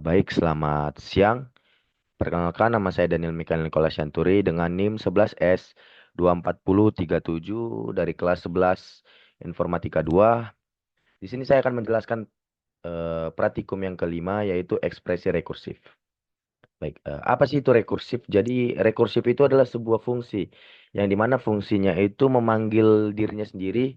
Baik, selamat siang. Perkenalkan, nama saya Daniel Mikael Nikola Shanturi dengan NIM 11S 24037 dari kelas 11 Informatika 2. Di sini saya akan menjelaskan pratikum yang kelima, yaitu ekspresi rekursif. Baik, apa sih itu rekursif? Jadi rekursif itu adalah sebuah fungsi yang dimana fungsinya itu memanggil dirinya sendiri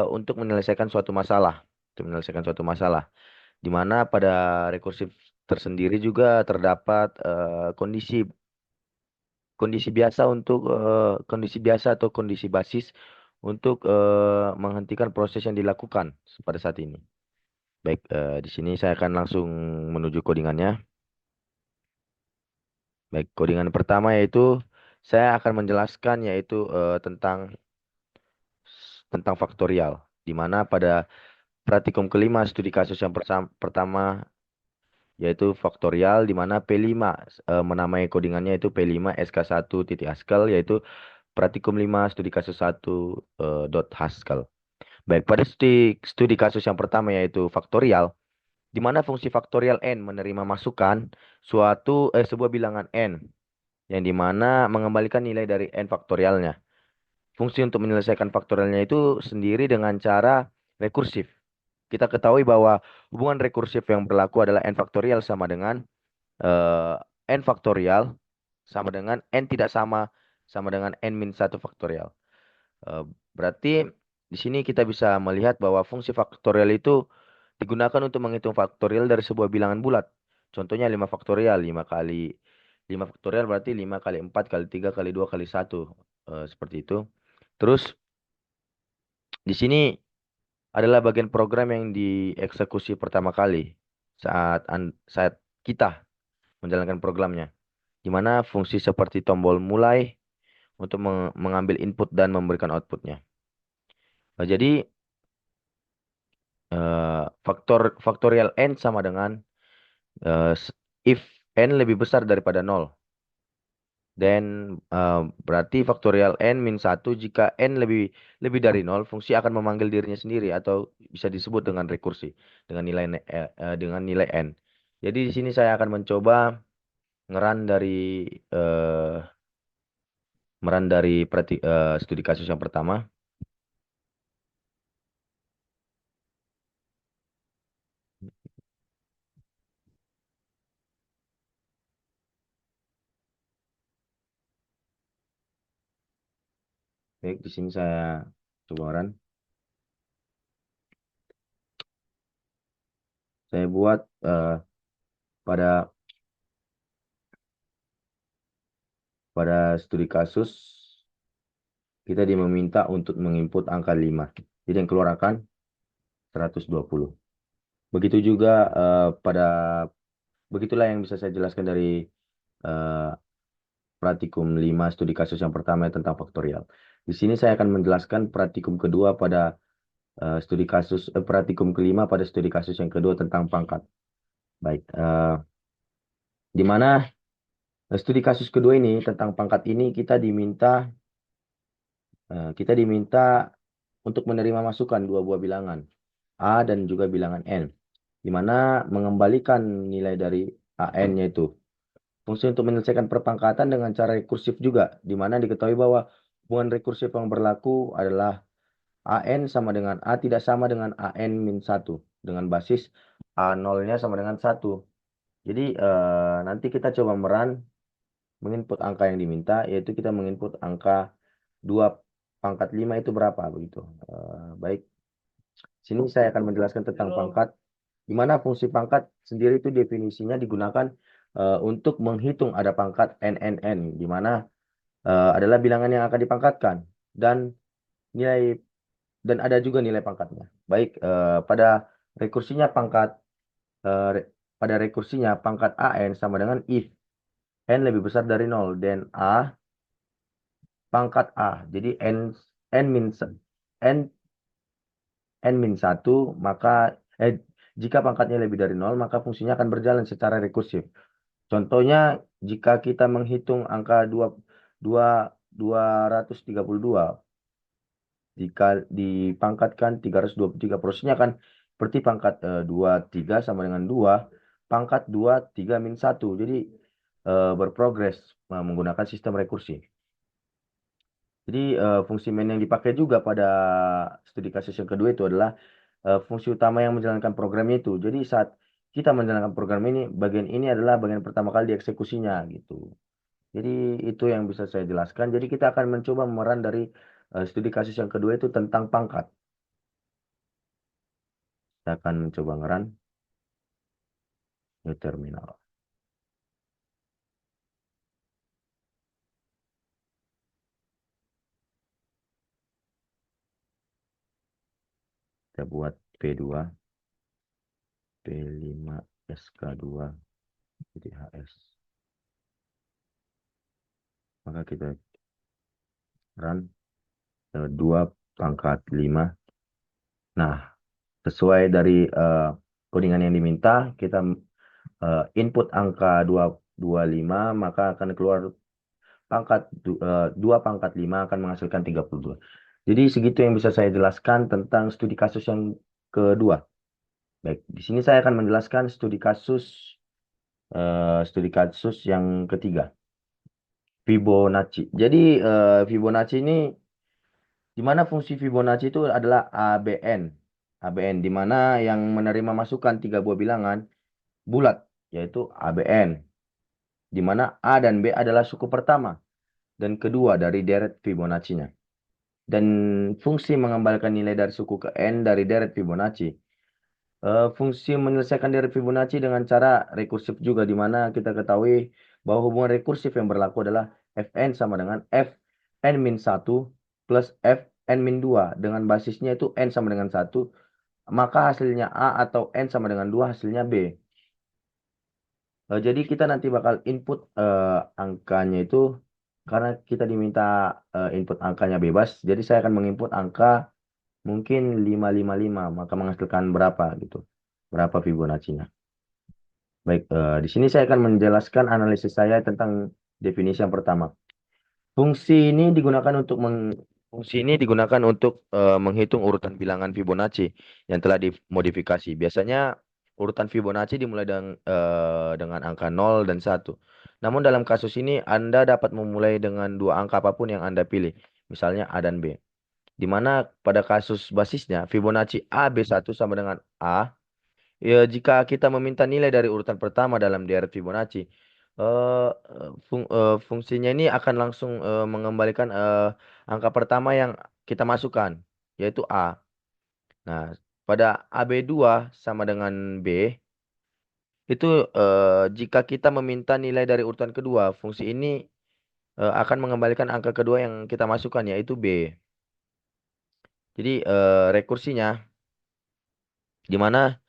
untuk menyelesaikan suatu masalah. Untuk menyelesaikan suatu masalah. Di mana pada rekursif tersendiri juga terdapat kondisi kondisi biasa untuk kondisi biasa atau kondisi basis untuk menghentikan proses yang dilakukan pada saat ini. Baik, di sini saya akan langsung menuju codingannya. Baik, codingan pertama yaitu saya akan menjelaskan yaitu tentang faktorial, di mana pada praktikum kelima studi kasus yang pertama yaitu faktorial, di mana P5 menamai codingannya itu P5 SK1 titik Haskell, yaitu praktikum 5 studi kasus 1 dot Haskell. Baik, pada studi kasus yang pertama yaitu faktorial, di mana fungsi faktorial n menerima masukan sebuah bilangan n yang dimana mengembalikan nilai dari n faktorialnya. Fungsi untuk menyelesaikan faktorialnya itu sendiri dengan cara rekursif. Kita ketahui bahwa hubungan rekursif yang berlaku adalah n faktorial sama dengan eh, n faktorial sama dengan n tidak sama sama dengan n min 1 faktorial. Eh, Berarti di sini kita bisa melihat bahwa fungsi faktorial itu digunakan untuk menghitung faktorial dari sebuah bilangan bulat. Contohnya 5 faktorial, 5 faktorial berarti 5 kali 4 kali 3 kali 2 kali 1. Seperti itu. Terus di sini adalah bagian program yang dieksekusi pertama kali saat kita menjalankan programnya, di mana fungsi seperti tombol mulai untuk mengambil input dan memberikan outputnya. Jadi faktorial n sama dengan if n lebih besar daripada nol. Dan berarti faktorial n min 1 jika n lebih dari nol, fungsi akan memanggil dirinya sendiri atau bisa disebut dengan rekursi dengan nilai n. Jadi di sini saya akan mencoba ngeran dari eh, meran dari studi kasus yang pertama. Baik, di sini saya coba run. Saya buat pada studi kasus kita diminta untuk menginput angka 5. Jadi yang keluar akan 120. Begitu juga begitulah yang bisa saya jelaskan dari eh, praktikum 5 studi kasus yang pertama tentang faktorial. Di sini saya akan menjelaskan praktikum kedua pada praktikum kelima pada studi kasus yang kedua tentang pangkat. Baik, di mana studi kasus kedua ini tentang pangkat ini kita diminta untuk menerima masukan dua buah bilangan A dan juga bilangan N, di mana mengembalikan nilai dari AN yaitu fungsi untuk menyelesaikan perpangkatan dengan cara rekursif juga, di mana diketahui bahwa hubungan rekursif yang berlaku adalah AN sama dengan A tidak sama dengan AN min 1 dengan basis A0-nya sama dengan 1. Jadi nanti kita coba menginput angka yang diminta, yaitu kita menginput angka 2 pangkat 5 itu berapa begitu. Baik, sini saya akan menjelaskan tentang pangkat, di mana fungsi pangkat sendiri itu definisinya digunakan untuk menghitung ada pangkat NNN, di mana adalah bilangan yang akan dipangkatkan dan nilai dan ada juga nilai pangkatnya. Baik, rekursinya pangkat eh, re- pada rekursinya pangkat AN sama dengan if n lebih besar dari nol dan A pangkat A. Jadi n min n n min 1 maka jika pangkatnya lebih dari nol maka fungsinya akan berjalan secara rekursif. Contohnya jika kita menghitung angka 2 232 jika dipangkatkan 323 prosesnya akan seperti pangkat 23 sama dengan 2 pangkat 2, 3, min 1. Jadi berprogres menggunakan sistem rekursi. Jadi fungsi main yang dipakai juga pada studi kasus yang kedua itu adalah fungsi utama yang menjalankan program itu. Jadi saat kita menjalankan program ini, bagian ini adalah bagian pertama kali dieksekusinya gitu. Jadi itu yang bisa saya jelaskan. Jadi kita akan mencoba memeran dari studi kasus yang kedua itu tentang pangkat. Kita akan mencoba ngeran new terminal. Kita buat P2, P5, SK2, jadi HS. Maka kita run 2 pangkat 5. Nah, sesuai dari codingan yang diminta, kita input angka 225, maka akan keluar 2 pangkat 5 akan menghasilkan 32. Jadi segitu yang bisa saya jelaskan tentang studi kasus yang kedua. Baik, di sini saya akan menjelaskan studi kasus yang ketiga, Fibonacci. Jadi Fibonacci ini di mana fungsi Fibonacci itu adalah ABN. ABN di mana yang menerima masukan 3 buah bilangan bulat, yaitu ABN. Di mana A dan B adalah suku pertama dan kedua dari deret Fibonacci-nya. Dan fungsi mengembalikan nilai dari suku ke N dari deret Fibonacci. Fungsi menyelesaikan deret Fibonacci dengan cara rekursif juga, di mana kita ketahui bahwa hubungan rekursif yang berlaku adalah Fn sama dengan Fn-1 plus Fn-2. Dengan basisnya itu N sama dengan 1, maka hasilnya A atau N sama dengan 2, hasilnya B. Jadi kita nanti bakal input angkanya itu, karena kita diminta input angkanya bebas, jadi saya akan menginput angka mungkin 555, maka menghasilkan berapa gitu. Berapa Fibonacci-nya. Baik, di sini saya akan menjelaskan analisis saya tentang definisi yang pertama. Fungsi ini digunakan untuk fungsi ini digunakan untuk menghitung urutan bilangan Fibonacci yang telah dimodifikasi. Biasanya urutan Fibonacci dimulai dengan angka 0 dan 1. Namun dalam kasus ini Anda dapat memulai dengan dua angka apapun yang Anda pilih, misalnya A dan B. Di mana pada kasus basisnya Fibonacci AB1 sama dengan A. Ya, jika kita meminta nilai dari urutan pertama dalam deret Fibonacci, fungsinya ini akan langsung mengembalikan angka pertama yang kita masukkan, yaitu A. Nah, pada AB2 sama dengan B, itu jika kita meminta nilai dari urutan kedua, fungsi ini akan mengembalikan angka kedua yang kita masukkan, yaitu B. Jadi rekursinya, di mana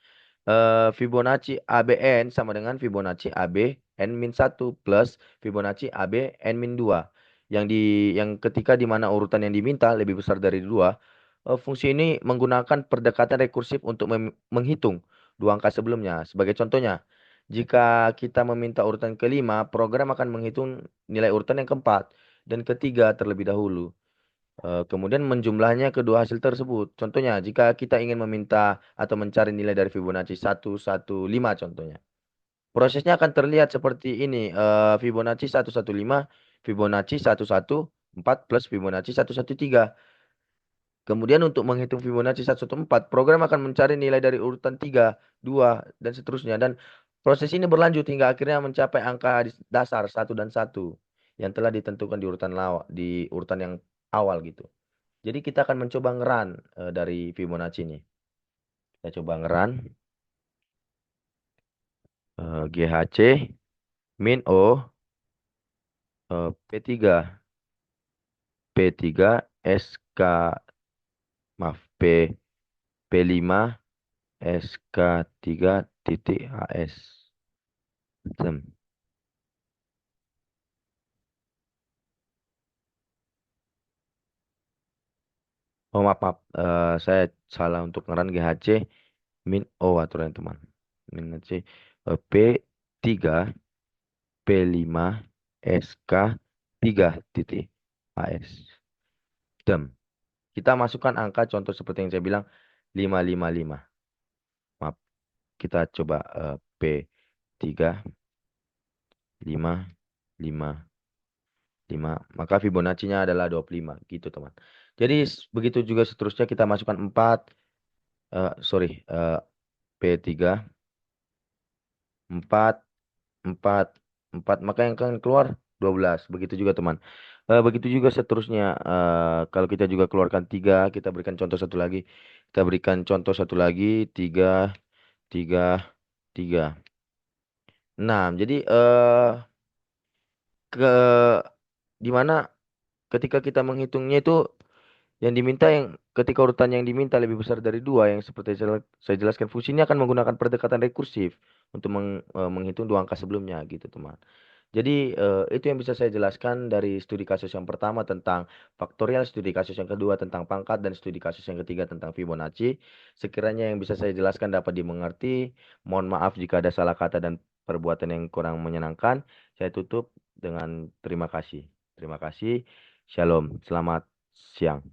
Fibonacci ABN sama dengan Fibonacci AB N-1 plus Fibonacci AB N-2. Yang ketika di mana urutan yang diminta lebih besar dari 2, fungsi ini menggunakan pendekatan rekursif untuk menghitung dua angka sebelumnya. Sebagai contohnya, jika kita meminta urutan kelima, program akan menghitung nilai urutan yang keempat dan ketiga terlebih dahulu. Kemudian menjumlahnya kedua hasil tersebut. Contohnya, jika kita ingin meminta atau mencari nilai dari Fibonacci 115 contohnya. Prosesnya akan terlihat seperti ini. Fibonacci 115, Fibonacci 114 plus Fibonacci 113. Kemudian untuk menghitung Fibonacci 114, program akan mencari nilai dari urutan 3, 2, dan seterusnya. Dan proses ini berlanjut hingga akhirnya mencapai angka dasar 1 dan 1 yang telah ditentukan di urutan yang awal gitu. Jadi kita akan mencoba ngeran dari Fibonacci ini. Kita coba ngeran GHC min O P3 P3 SK maaf P5 SK3 titik HS. Oh maaf. Saya salah untuk ngeran GHC min O aturan teman. Min C P3 P5 SK3 titik HS. Dem. Kita masukkan angka contoh seperti yang saya bilang 555. Maaf, kita coba P. 3, 5, 5, 5. Maka Fibonacci-nya adalah 25. Gitu, teman. Jadi, begitu juga seterusnya kita masukkan 4. Sorry. P3. 4, 4, 4. Maka yang akan keluar 12. Begitu juga, teman. Begitu juga seterusnya. Kalau kita juga keluarkan 3. Kita berikan contoh satu lagi. Kita berikan contoh satu lagi. 3, 3, 3. 6. Jadi, ke di mana ketika kita menghitungnya itu yang diminta yang ketika urutan yang diminta lebih besar dari dua yang seperti saya jelaskan fungsi ini akan menggunakan pendekatan rekursif untuk menghitung dua angka sebelumnya gitu teman. Jadi itu yang bisa saya jelaskan dari studi kasus yang pertama tentang faktorial, studi kasus yang kedua tentang pangkat, dan studi kasus yang ketiga tentang Fibonacci. Sekiranya yang bisa saya jelaskan dapat dimengerti. Mohon maaf jika ada salah kata dan perbuatan yang kurang menyenangkan. Saya tutup dengan terima kasih. Terima kasih. Shalom. Selamat siang.